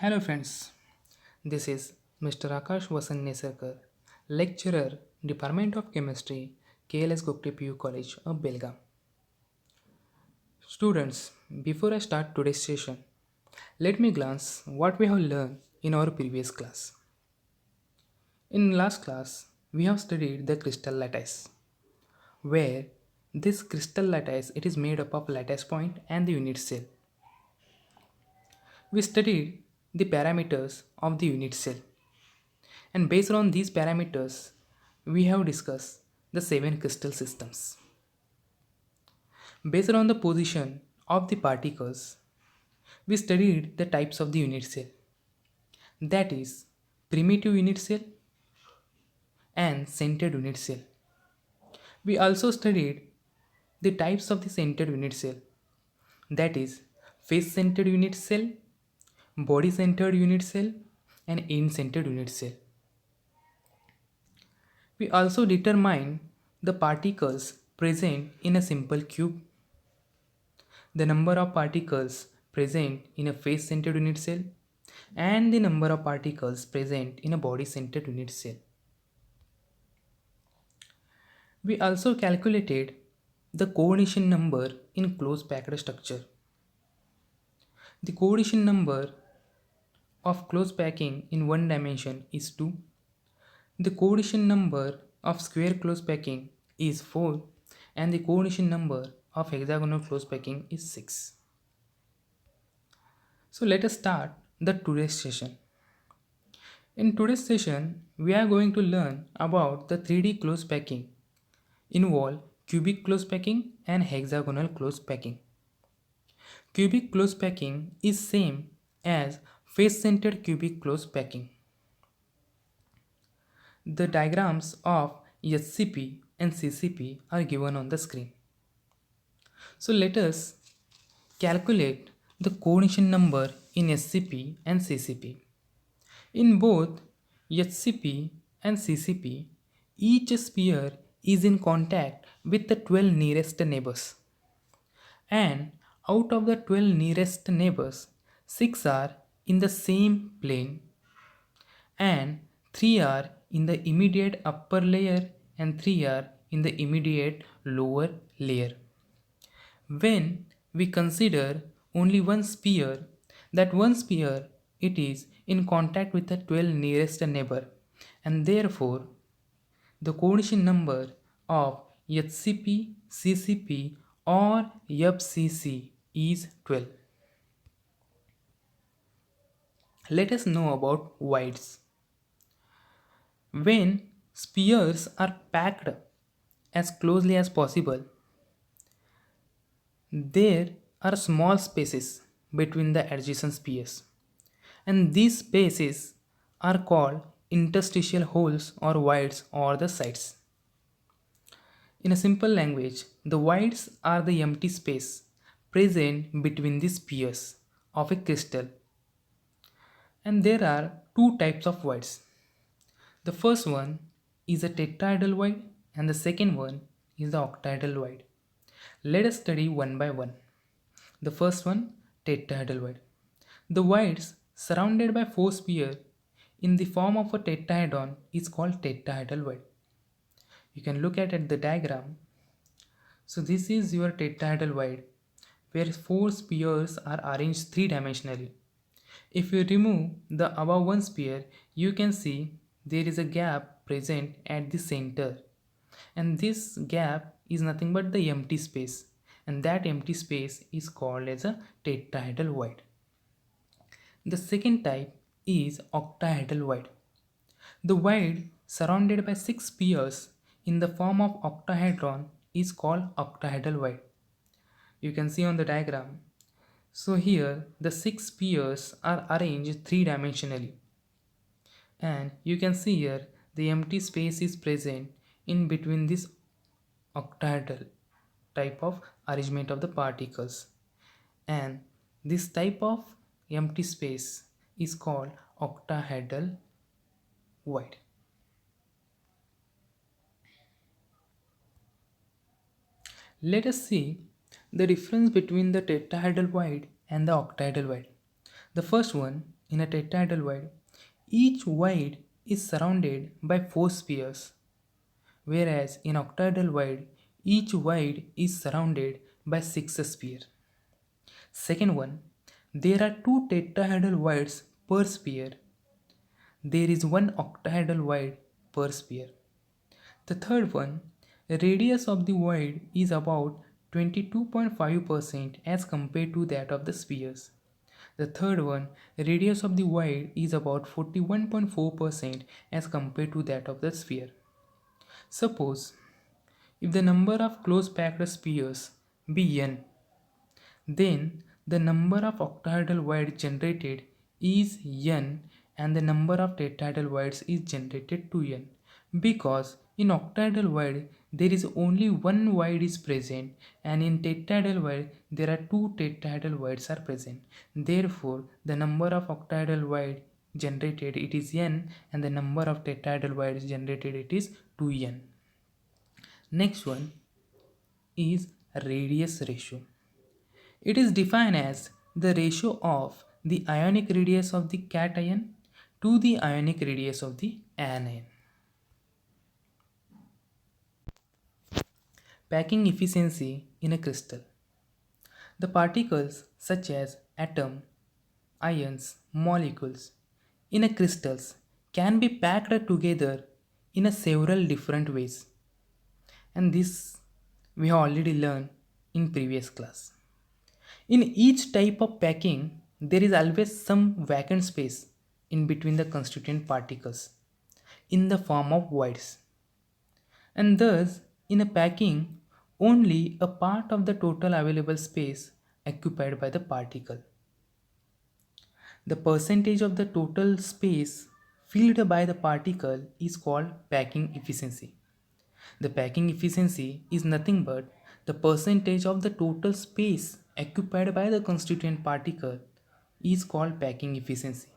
Hello friends, this is Mr. Akash Vasan Nesarkar, lecturer, Department of Chemistry, KLS Gupte PU College of Belgaum. Students, before I start today's session, let me glance what we have learned in our previous class. In last class, we have studied the crystal lattice, where this crystal lattice it is made up of lattice point and the unit cell. We studied the parameters of the unit cell. And based on these parameters, we have discussed the seven crystal systems. Based on the position of the particles, we studied the types of the unit cell. That is, primitive unit cell and centered unit cell. We also studied the types of the centered unit cell. That is, face centered unit cell, body centered unit cell, and end centered unit cell. We also determine the particles present in a simple cube, the number of particles present in a face-centered unit cell, and the number of particles present in a body-centered unit cell. We also calculated the coordination number in close packed structure. The coordination number of close packing in one dimension is 2. The coordination number of square close packing is 4, and the coordination number of hexagonal close packing is 6. So let us start the today's session. In today's session, we are going to learn about the 3D close packing, involve cubic close packing and hexagonal close packing. Cubic close packing is same as face-centered cubic close packing. The diagrams of SCP and CCP are given on the screen. So let us calculate the coordination number in SCP and CCP. In both HCP and CCP, each sphere is in contact with the 12 nearest neighbors. And out of the 12 nearest neighbors, 6 are in the same plane and 3 are in the immediate upper layer and 3 are in the immediate lower layer. When we consider only one sphere, that one sphere it is in contact with the 12 nearest neighbor, and therefore the coordination number of HCP, CCP or FCC is 12. Let us know about voids. When spheres are packed as closely as possible, there are small spaces between the adjacent spheres, and these spaces are called interstitial holes or voids or the sites. In a simple language, the voids are the empty space present between the spheres of a crystal. And there are two types of voids. The first one is a tetrahedral void and the second one is the octahedral void. Let us study one by one. The first one, tetrahedral void. The voids surrounded by four spheres in the form of a tetrahedron is called tetrahedral void. You can look at the diagram. So this is your tetrahedral void where four spheres are arranged three-dimensionally. If you remove the above one sphere, you can see there is a gap present at the center, and this gap is nothing but the empty space, and that empty space is called as a tetrahedral void. The second type is octahedral void. The void surrounded by six spheres in the form of octahedron is called octahedral void. You can see on the diagram. So here the six spheres are arranged three-dimensionally, and you can see here the empty space is present in between this octahedral type of arrangement of the particles, and this type of empty space is called octahedral void. Let us see the difference between the tetrahedral void and the octahedral void. The first one in a tetrahedral void, each void is surrounded by 4 spheres, whereas in octahedral void, each void is surrounded by 6 spheres. Second one, there are 2 tetrahedral voids per sphere. There is one octahedral void per sphere. The third one, radius of the void is about 22.5% as compared to that of the spheres. The third one, radius of the void is about 41.4% as compared to that of the sphere. Suppose if the number of close packed spheres be n, then the number of octahedral voids generated is n and the number of tetrahedral voids is generated 2n, because in octahedral void there is only one void is present and in tetrahedral void there are two tetrahedral voids are present. Therefore, the number of octahedral void generated it is n and the number of tetrahedral voids generated it is 2n. Next one is radius ratio. It is defined as the ratio of the ionic radius of the cation to the ionic radius of the anion. Packing efficiency in a crystal. The particles such as atom, ions, molecules in a crystals can be packed together in a several different ways, and this we have already learned in previous class. In each type of packing, there is always some vacant space in between the constituent particles in the form of voids. And thus, in a packing, only a part of the total available space occupied by the particle. The percentage of the total space filled by the particle is called packing efficiency. The packing efficiency is nothing but the percentage of the total space occupied by the constituent particle is called packing efficiency,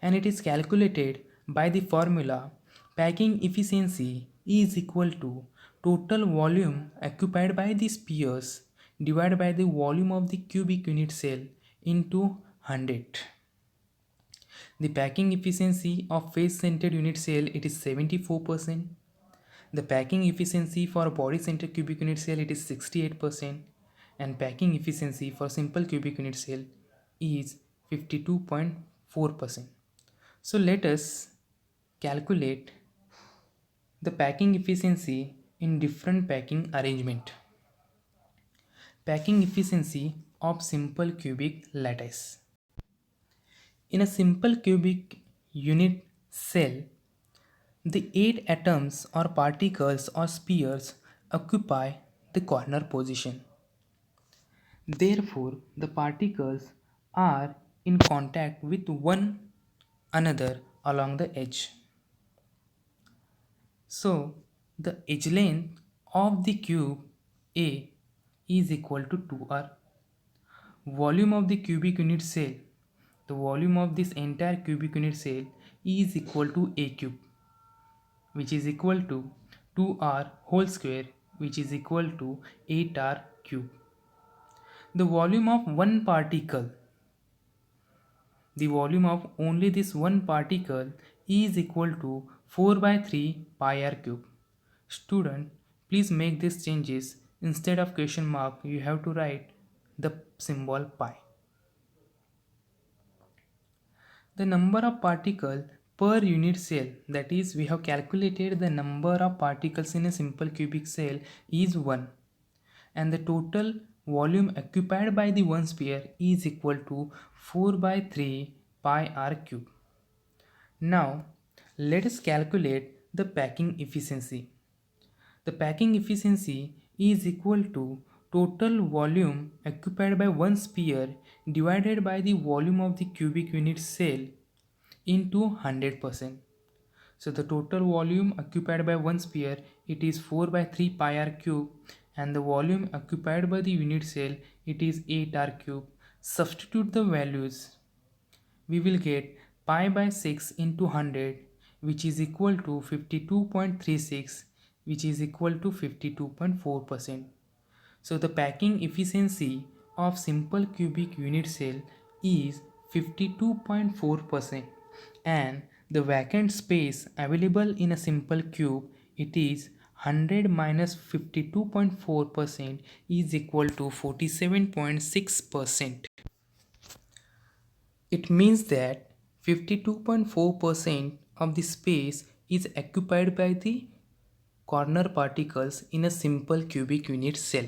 and it is calculated by the formula packing efficiency is equal to total volume occupied by the spheres divided by the volume of the cubic unit cell into 100. The packing efficiency of face-centered unit cell it is 74%. The packing efficiency for body-centered cubic unit cell it is 68%, and packing efficiency for simple cubic unit cell is 52.4%. So let us calculate the packing efficiency in different packing arrangement. Packing efficiency of simple cubic lattice. In a simple cubic unit cell, the 8 atoms or particles or spheres occupy the corner position. Therefore, the particles are in contact with one another along the edge. So, the edge length of the cube A is equal to 2r. Volume of the cubic unit cell, the volume of this entire cubic unit cell is equal to A cube, which is equal to 2r whole square, which is equal to 8r cube. The volume of one particle, the volume of only this one particle is equal to 4 by 3 pi r cube. Student, please make these changes. Instead of question mark, you have to write the symbol pi. The number of particles per unit cell, that is, we have calculated the number of particles in a simple cubic cell is 1, and the total volume occupied by the one sphere is equal to 4 by 3 pi r cube. Now, let us calculate the packing efficiency. The packing efficiency is equal to total volume occupied by one sphere divided by the volume of the cubic unit cell into 100%. So the total volume occupied by one sphere it is 4 by 3 pi r cube, and the volume occupied by the unit cell it is 8 r cube. Substitute the values. We will get pi by 6 into 100, which is equal to 52.36, which is equal to 52.4%. So the packing efficiency of simple cubic unit cell is 52.4%, and the vacant space available in a simple cube, it is 100 minus 52.4% is equal to 47.6%. It means that 52.4% of the space is occupied by the corner particles in a simple cubic unit cell.